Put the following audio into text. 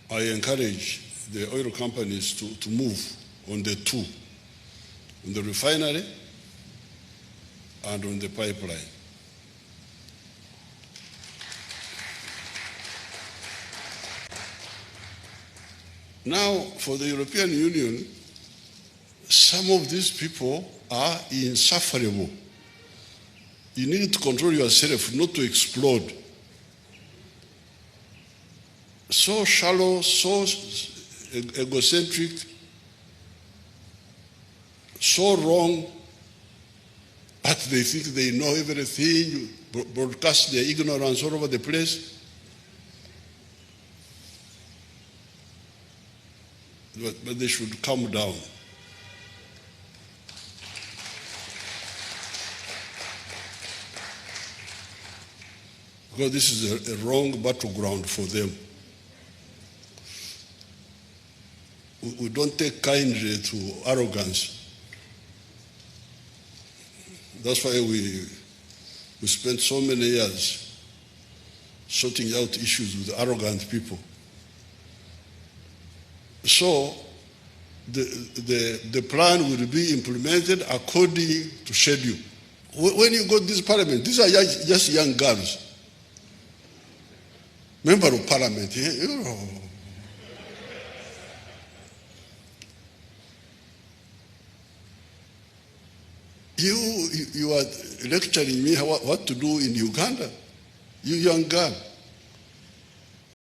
I encourage the oil companies to move on the two, on the refinery and on the pipeline. Now, for the European Union, some of these people are insufferable. You need to control yourself not to explode. So shallow, so egocentric, so wrong, but they think they know everything, broadcast their ignorance all over the place. But they should calm down. Because this is a wrong battleground for them. We don't take kindly to arrogance. That's why we spent so many years sorting out issues with arrogant people. So the plan will be implemented according to schedule. When you go to this parliament, these are just young girls. Member of parliament, you know. You are lecturing me what to do in Uganda, you young girl.